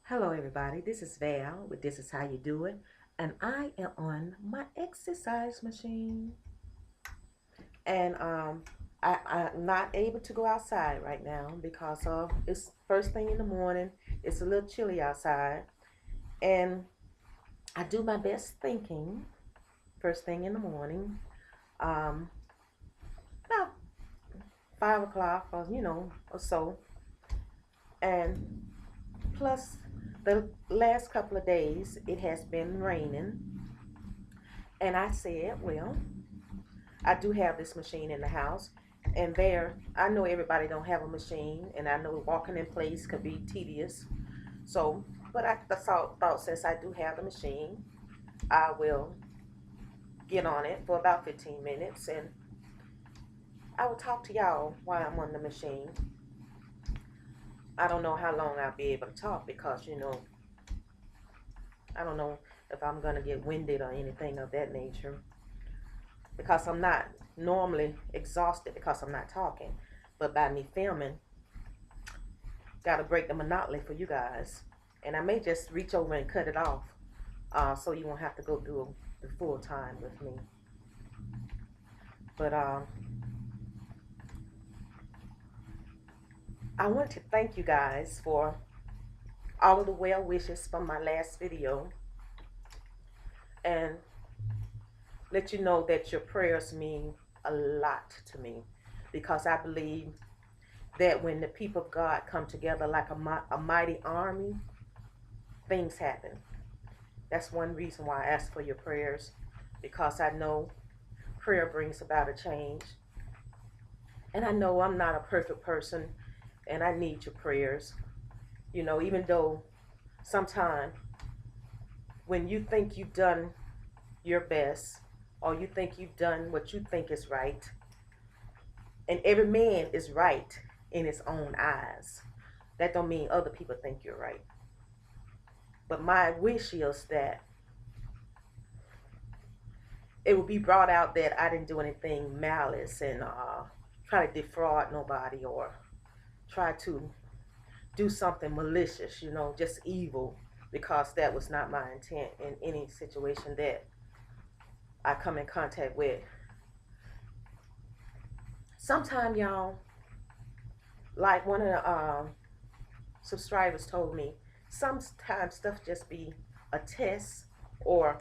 Hello everybody, this is Val with This Is How You Do It, and I am on my exercise machine. And I'm not able to go outside right now because of it's first thing in the morning. It's a little chilly outside, and I do my best thinking first thing in the morning, um, about 5 o'clock or so. And plus the last couple of days it has been raining, and I said, well, I do have this machine in the house, and there I know everybody don't have a machine, and I know walking in place could be tedious. So, but I thought since I do have the machine, I will get on it for about 15 minutes, and I will talk to y'all while I'm on the machine. I don't know how long I'll be able to talk because I don't know if I'm gonna get winded or anything of that nature, because I'm not normally exhausted because I'm not talking. But by me filming, got to break the monotony for you guys. And I may just reach over and cut it off so you won't have to go through the full time with me. But I want to thank you guys for all of the well wishes from my last video, and let you know that your prayers mean a lot to me, because I believe that when the people of God come together like a mighty army, things happen. That's one reason why I ask for your prayers, because I know prayer brings about a change. And I know I'm not a perfect person, and I need your prayers. Even though sometimes when you think you've done your best, or you think you've done what you think is right, and every man is right in his own eyes, that don't mean other people think you're right. But my wish is that it will be brought out that I didn't do anything malice and try to defraud nobody, or try to do something malicious, just evil, because that was not my intent in any situation that I come in contact with. Sometimes, y'all, like one of the subscribers told me, sometimes stuff just be a test or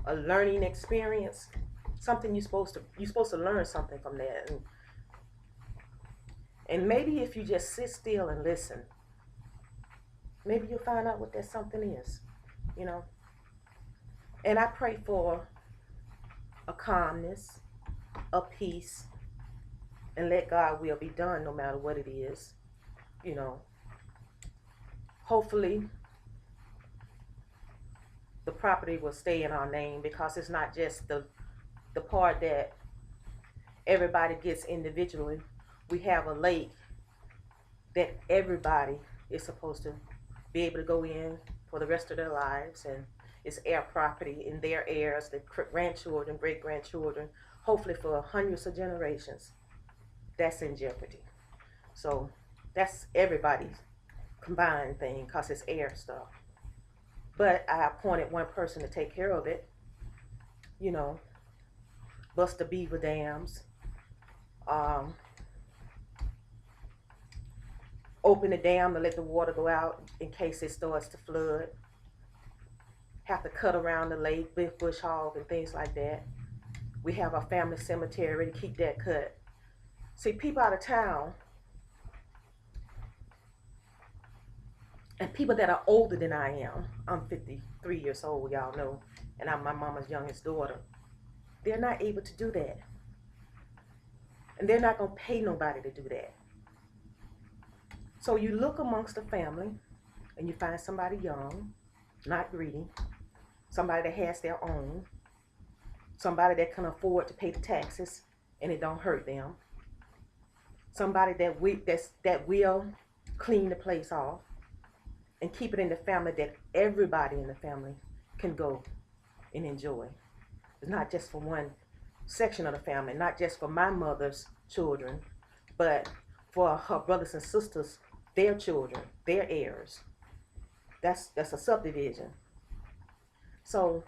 a learning experience, something you're supposed to learn something from that. And maybe if you just sit still and listen, maybe you'll find out what that something is, you know. And I pray for a calmness, a peace, and let God will be done no matter what it is, you know. Hopefully the property will stay in our name, because it's not just the part that everybody gets individually. We have a lake that everybody is supposed to be able to go in for the rest of their lives, and it's air property in their heirs, the grandchildren, great grandchildren, hopefully for hundreds of generations. That's in jeopardy. So that's everybody's combined thing, because it's air stuff. But I appointed one person to take care of it, you know, bust the beaver dams, um, open the dam to let the water go out in case it starts to flood, have to cut around the lake, bush hog, and things like that. We have a family cemetery to keep that cut. See, people out of town, and people that are older than I am, I'm 53 years old, y'all know, and I'm my mama's youngest daughter, they're not able to do that. And they're not going to pay nobody to do that. So you look amongst the family, and you find somebody young, not greedy, somebody that has their own, somebody that can afford to pay the taxes and it don't hurt them, somebody that will clean the place off and keep it in the family, that everybody in the family can go and enjoy. It's not just for one section of the family, not just for my mother's children, but for her brothers and sisters, their children, their heirs. That's a subdivision. So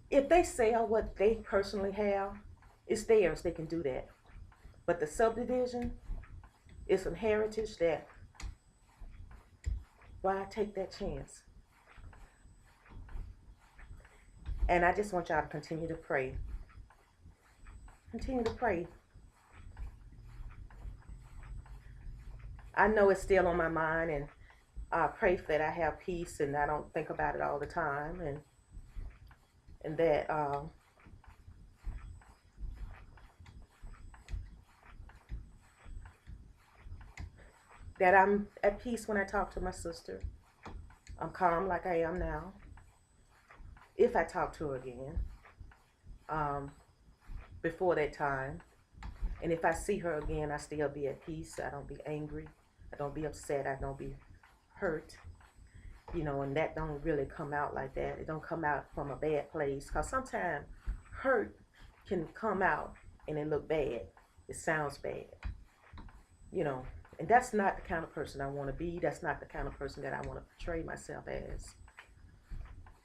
if they sell what they personally have, it's theirs. They can do that. But the subdivision is some heritage that, why take that chance? And I just want y'all to continue to pray. Continue to pray. I know it's still on my mind, and I pray that I have peace and I don't think about it all the time, and that that I'm at peace when I talk to my sister. I'm calm like I am now. If I talk to her again, before that time, and if I see her again, I still be at peace. I don't be angry. I don't be upset. I don't be hurt. You know, and that don't really come out like that. It don't come out from a bad place. Because sometimes hurt can come out and it look bad. It sounds bad. You know, and that's not the kind of person I want to be. That's not the kind of person that I want to portray myself as.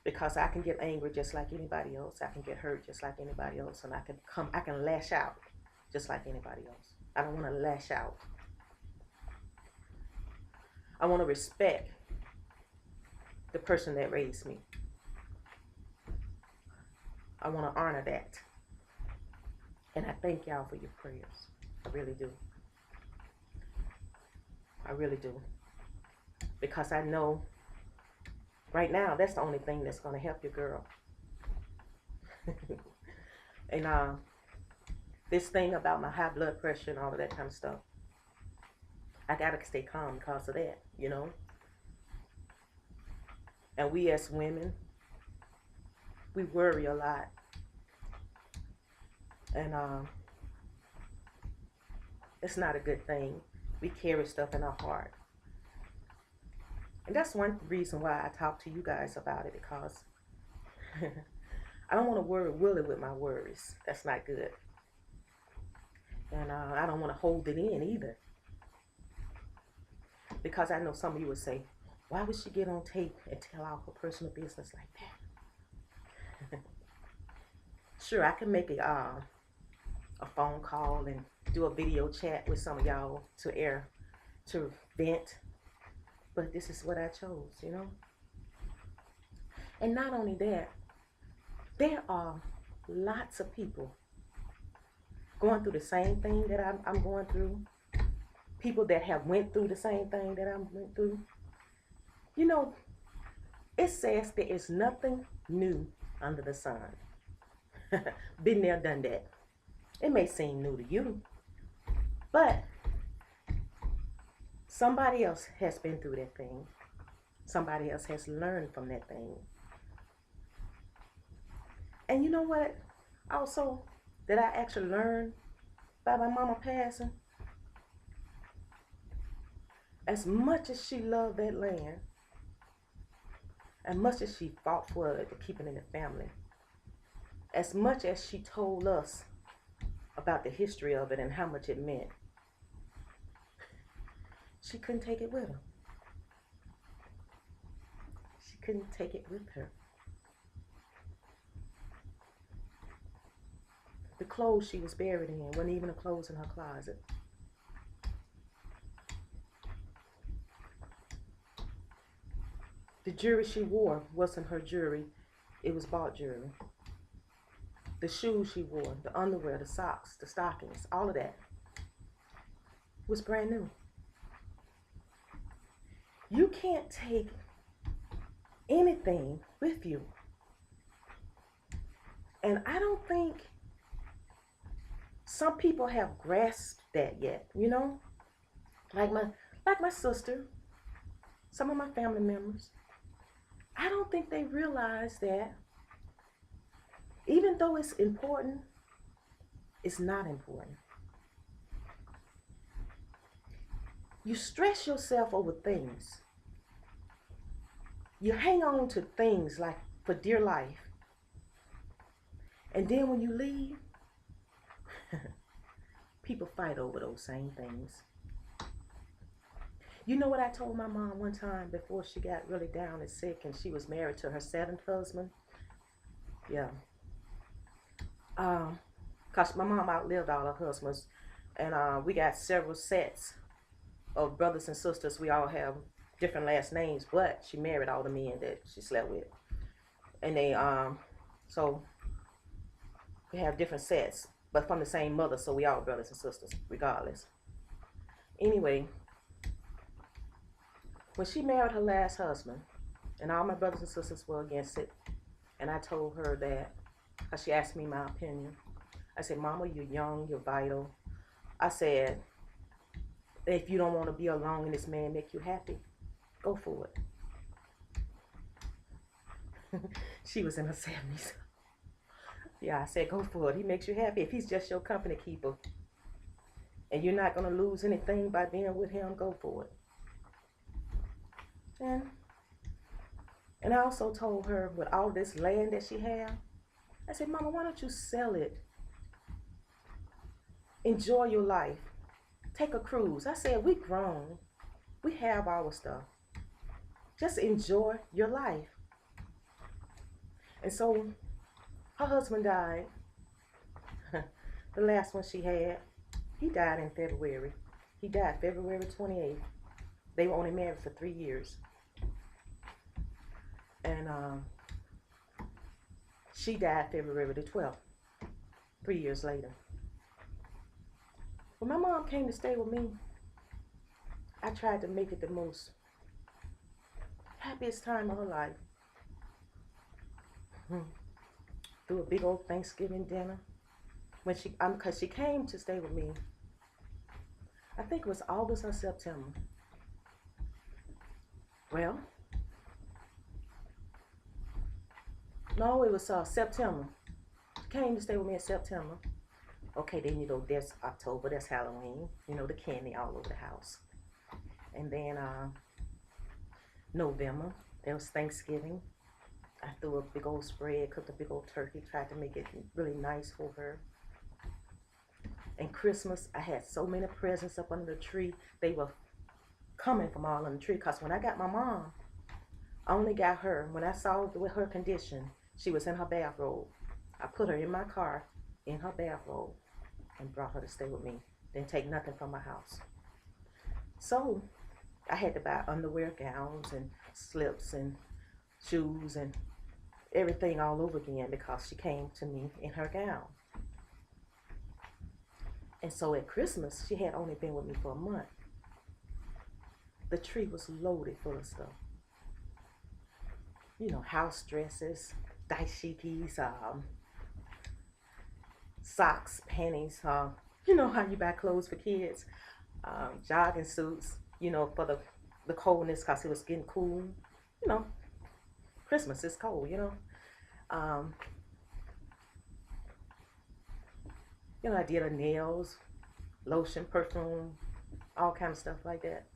Because I can get angry just like anybody else. I can get hurt just like anybody else. And I can lash out just like anybody else. I don't want to lash out. I want to respect the person that raised me. I want to honor that. And I thank y'all for your prayers. I really do. I really do. Because I know right now that's the only thing that's going to help your girl. And this thing about my high blood pressure and all of that kind of stuff, I got to stay calm because of that, you know. And we as women, we worry a lot. And it's not a good thing. We carry stuff in our heart. And that's one reason why I talk to you guys about it, because I don't want to worry Willie with my worries. That's not good. And I don't want to hold it in either. Because I know some of you would say, why would she get on tape and tell all her personal business like that? Sure, I can make a phone call and do a video chat with some of y'all to vent. But this is what I chose, you know? And not only that, there are lots of people going through the same thing that I'm going through. People that have went through the same thing that I went through. You know, it says there is nothing new under the sun. Been there, done that. It may seem new to you, but somebody else has been through that thing. Somebody else has learned from that thing. And you know what? Also, that I actually learned by my mama passing. As much as she loved that land, as much as she fought for it, to keep it in the family, as much as she told us about the history of it and how much it meant, she couldn't take it with her. She couldn't take it with her. The clothes she was buried in wasn't even the clothes in her closet. The jewelry she wore wasn't her jewelry. It was bought jewelry. The shoes she wore, the underwear, the socks, the stockings, all of that was brand new. You can't take anything with you. And I don't think some people have grasped that yet, you know? Like my sister, some of my family members. I don't think they realize that even though it's important, it's not important. You stress yourself over things. You hang on to things like for dear life. And then when you leave, people fight over those same things. You know what I told my mom one time before she got really down and sick and she was married to her seventh husband? Yeah. Um, Cause my mom outlived all her husbands, and we got several sets of brothers and sisters. We all have different last names, but she married all the men that she slept with, and so we have different sets, but from the same mother, so we all brothers and sisters, regardless. Anyway, when she married her last husband, and all my brothers and sisters were against it, and I told her that, cause she asked me my opinion. I said, Mama, you're young, you're vital. I said, if you don't want to be alone and this man make you happy, go for it. She was in her 70s. Yeah, I said, go for it. He makes you happy. If he's just your company keeper and you're not going to lose anything by being with him, go for it. And I also told her with all this land that she had, I said, Mama, why don't you sell it? Enjoy your life. Take a cruise. I said, we grown. We have our stuff. Just enjoy your life. And so her husband died. The last one she had, he died in February. He died February 28th. They were only married for 3 years. And she died February the 12th, 3 years later. When my mom came to stay with me, I tried to make it the most happiest time of her life. Through a big old Thanksgiving dinner. When cause she came to stay with me, I think it was August or September. Well, no, it was September. She came to stay with me in September. Okay, then there's October, there's Halloween, the candy all over the house. And then November, there was Thanksgiving. I threw a big old spread, cooked a big old turkey, tried to make it really nice for her. And Christmas, I had so many presents up under the tree. They were coming from all under the tree. Because when I got my mom, I only got her. When I saw with her condition, she was in her bathrobe. I put her in my car in her bathrobe and brought her to stay with me. Didn't take nothing from my house. So I had to buy underwear, gowns, and slips, and shoes, and everything all over again because she came to me in her gown. And so at Christmas, she had only been with me for a month. The tree was loaded full of stuff. House dresses, dashikis, socks, panties, you know how you buy clothes for kids, jogging suits, for the coldness because it was getting cool. Christmas is cold, I did her nails, lotion, perfume, all kind of stuff like that.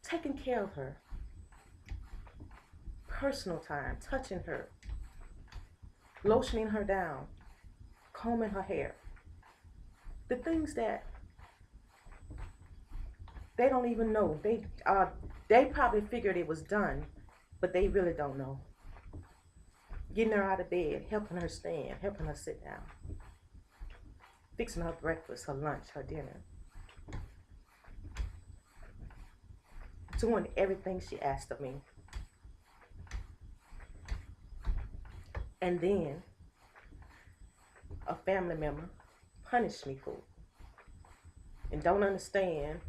Taking care of her. Personal time, touching her, lotioning her down, combing her hair. The things that they don't even know. They probably figured it was done, but they really don't know. Getting her out of bed, helping her stand, helping her sit down, fixing her breakfast, her lunch, her dinner, doing everything she asked of me. And then a family member punished me for it and don't understand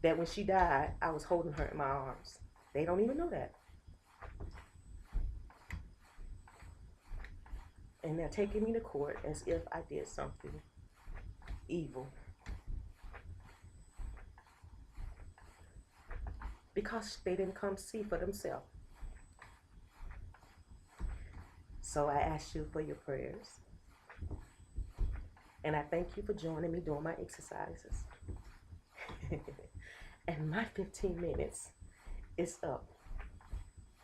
that when she died, I was holding her in my arms. They don't even know that. And they're taking me to court as if I did something evil. Because they didn't come see for themselves. So I ask you for your prayers. And I thank you for joining me doing my exercises. And my 15 minutes is up.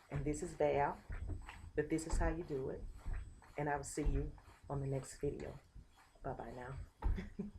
And this is Val, but this is how you do it. And I will see you on on the next video. Bye bye now.